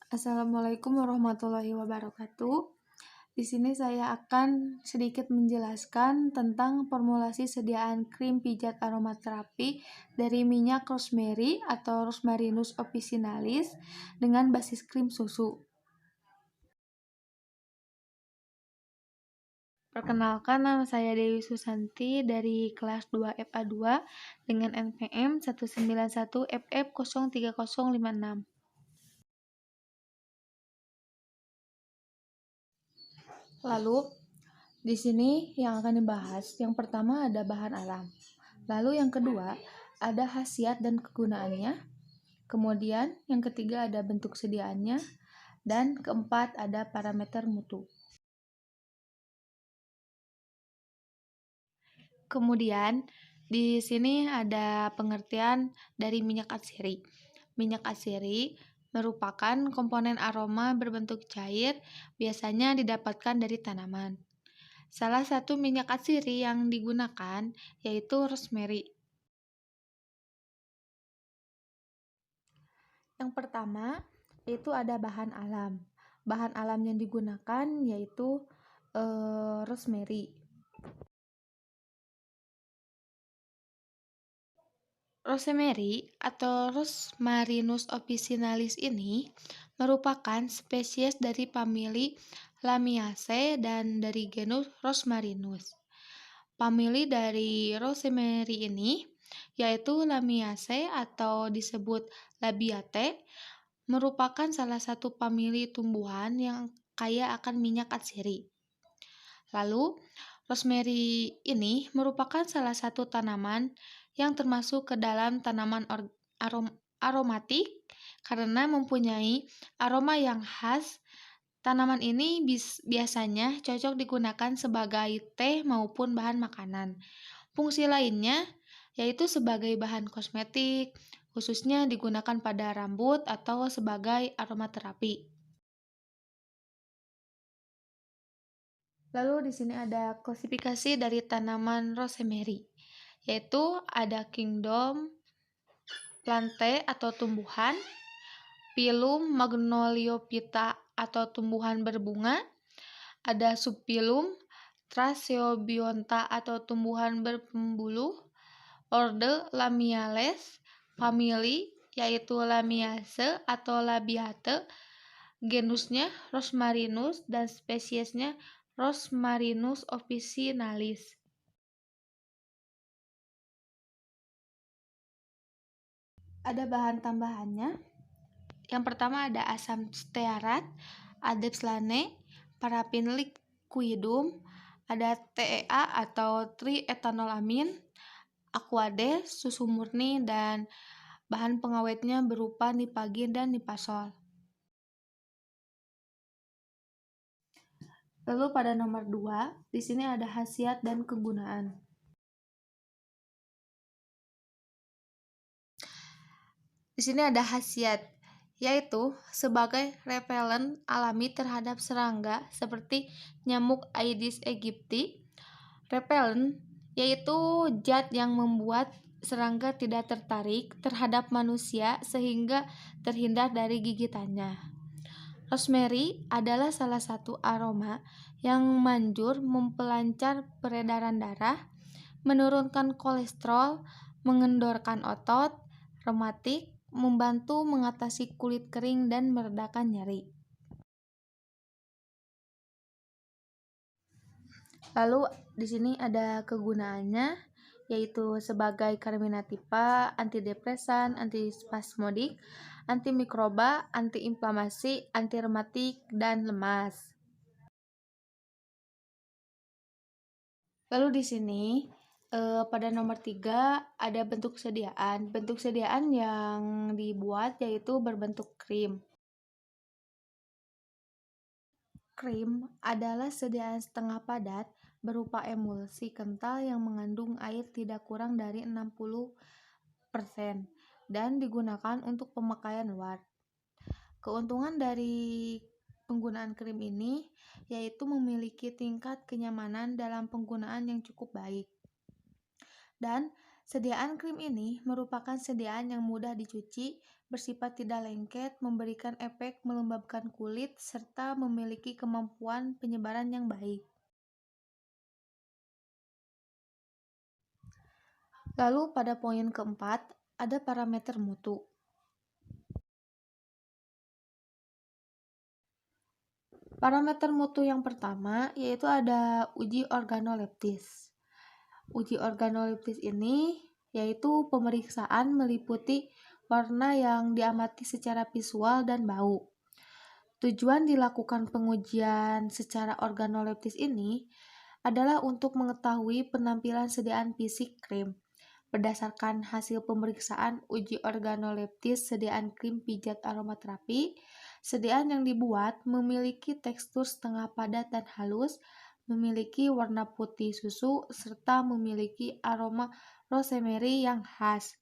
Assalamualaikum warahmatullahi wabarakatuh. Di sini saya akan sedikit menjelaskan tentang formulasi sediaan krim pijat aromaterapi dari minyak rosemary atau Rosmarinus officinalis dengan basis krim susu. Perkenalkan, nama saya Dewi Susanti dari kelas 2 FA2 dengan NPM 191FF03056. Lalu, di sini yang akan dibahas, yang pertama ada bahan alam. Lalu yang kedua, ada khasiat dan kegunaannya. Kemudian yang ketiga ada bentuk sediaannya. Dan keempat ada parameter mutu. Kemudian di sini ada pengertian dari minyak atsiri. Minyak atsiri merupakan komponen aroma berbentuk cair, biasanya didapatkan dari tanaman. Salah satu minyak atsiri yang digunakan yaitu rosemary. Yang pertama, itu ada bahan alam. Bahan alam yang digunakan yaitu rosemary. Rosemary atau Rosmarinus officinalis ini merupakan spesies dari famili Lamiaceae dan dari genus Rosmarinus. Famili dari rosemary ini yaitu Lamiaceae atau disebut Labiatae merupakan salah satu famili tumbuhan yang kaya akan minyak atsiri. Lalu, rosemary ini merupakan salah satu tanaman yang termasuk ke dalam tanaman aromatik karena mempunyai aroma yang khas. Tanaman ini biasanya cocok digunakan sebagai teh maupun bahan makanan. Fungsi lainnya yaitu sebagai bahan kosmetik, khususnya digunakan pada rambut atau sebagai aromaterapi. Lalu di sini ada klasifikasi dari tanaman rosemary, yaitu ada kingdom plante atau tumbuhan, phylum Magnoliophyta atau tumbuhan berbunga, ada subphylum Tracheobionta atau tumbuhan berpembuluh, orde Lamiales, famili yaitu Lamiaceae atau Labiate, genusnya Rosmarinus dan spesiesnya Rosmarinus officinalis. Ada bahan tambahannya. Yang pertama ada asam stearat, adepslane, parafin liquidum, ada TEA atau triethanolamin, aquade, susu murni, dan bahan pengawetnya berupa nipagin dan nipasol. Lalu pada nomor 2, di sini ada khasiat dan kegunaan. Di sini ada khasiat, yaitu sebagai repelen alami terhadap serangga seperti nyamuk Aedes aegypti. Repelen yaitu zat yang membuat serangga tidak tertarik terhadap manusia sehingga terhindar dari gigitannya. Rosemary adalah salah satu aroma yang manjur mempelancar peredaran darah, menurunkan kolesterol, mengendorkan otot, rematik, membantu mengatasi kulit kering dan meredakan nyeri. Lalu di sini ada kegunaannya, yaitu sebagai carminativa, antidepresan, antispasmodik, antimikroba, antiinflamasi, antirematik, dan lemas. Lalu di sini pada nomor 3 ada bentuk sediaan. Bentuk sediaan yang dibuat yaitu berbentuk krim. Krim adalah sediaan setengah padat berupa emulsi kental yang mengandung air tidak kurang dari 60% dan digunakan untuk pemakaian luar. Keuntungan dari penggunaan krim ini yaitu memiliki tingkat kenyamanan dalam penggunaan yang cukup baik. Dan Sediaan krim ini merupakan sediaan yang mudah dicuci, bersifat tidak lengket, memberikan efek melembabkan kulit, serta memiliki kemampuan penyebaran yang baik. Lalu pada poin keempat, ada parameter mutu. Parameter mutu yang pertama yaitu ada uji organoleptis. Uji organoleptis ini yaitu pemeriksaan meliputi warna yang diamati secara visual dan bau. Tujuan dilakukan pengujian secara organoleptis ini adalah untuk mengetahui penampilan sediaan fisik krim. Berdasarkan hasil pemeriksaan uji organoleptis sediaan krim pijat aromaterapi, sediaan yang dibuat memiliki tekstur setengah padat dan halus, memiliki warna putih susu, serta memiliki aroma rosemary yang khas.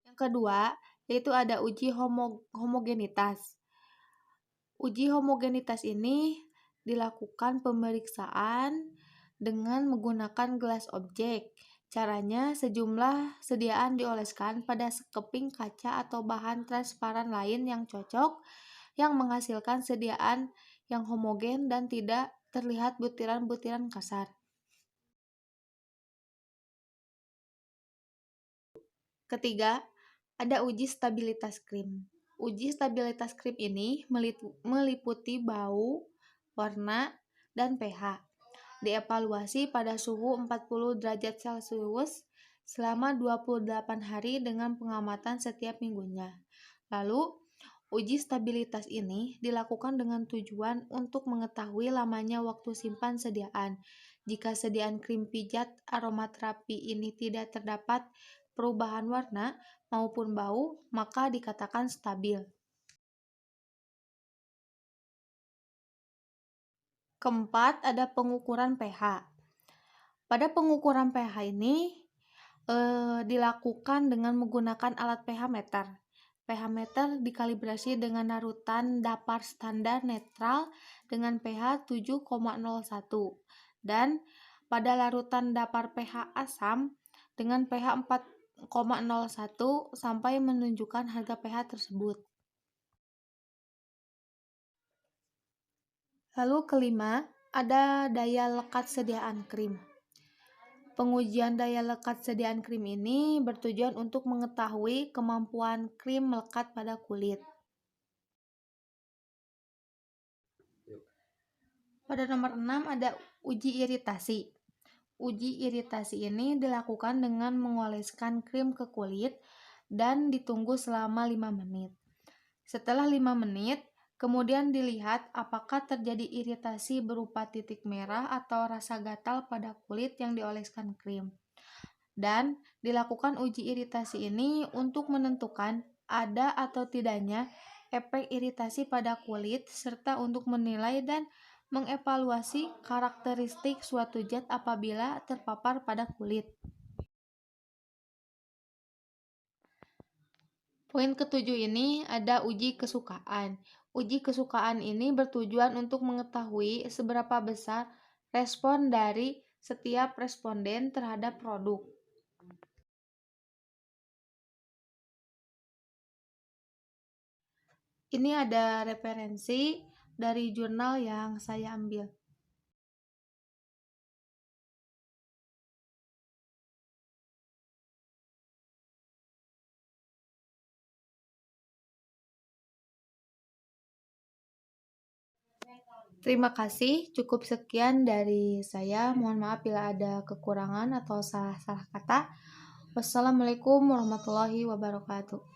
Yang kedua, yaitu ada uji homogenitas. Uji homogenitas ini dilakukan pemeriksaan dengan menggunakan gelas objek. Caranya, sejumlah sediaan dioleskan pada sekeping kaca atau bahan transparan lain yang cocok, yang menghasilkan sediaan yang homogen dan tidak terlihat butiran-butiran kasar. Ketiga, ada uji stabilitas krim. Uji stabilitas krim ini meliputi bau, warna, dan pH. Dievaluasi pada suhu 40 derajat Celcius selama 28 hari dengan pengamatan setiap minggunya. Lalu, uji stabilitas ini dilakukan dengan tujuan untuk mengetahui lamanya waktu simpan sediaan. Jika sediaan krim pijat aromaterapi ini tidak terdapat perubahan warna maupun bau, maka dikatakan stabil. Keempat, ada pengukuran pH. Pada pengukuran pH ini dilakukan dengan menggunakan alat pH meter. pH meter dikalibrasi dengan larutan dapar standar netral dengan pH 7,01 dan pada larutan dapar pH asam dengan pH 4,01 sampai menunjukkan harga pH tersebut. Lalu kelima, ada daya lekat sediaan krim. Pengujian daya lekat sediaan krim ini bertujuan untuk mengetahui kemampuan krim melekat pada kulit. Pada nomor 6 ada uji iritasi. Uji iritasi ini dilakukan dengan mengoleskan krim ke kulit dan ditunggu selama 5 menit. Setelah 5 menit, kemudian dilihat apakah terjadi iritasi berupa titik merah atau rasa gatal pada kulit yang dioleskan krim. Dan dilakukan uji iritasi ini untuk menentukan ada atau tidaknya efek iritasi pada kulit serta untuk menilai dan mengevaluasi karakteristik suatu zat apabila terpapar pada kulit. Poin ketujuh ini ada uji kesukaan. Uji kesukaan ini bertujuan untuk mengetahui seberapa besar respon dari setiap responden terhadap produk. Ini ada referensi dari jurnal yang saya ambil. Terima kasih, cukup sekian dari saya. Mohon maaf bila ada kekurangan atau salah-salah kata. Wassalamualaikum warahmatullahi wabarakatuh.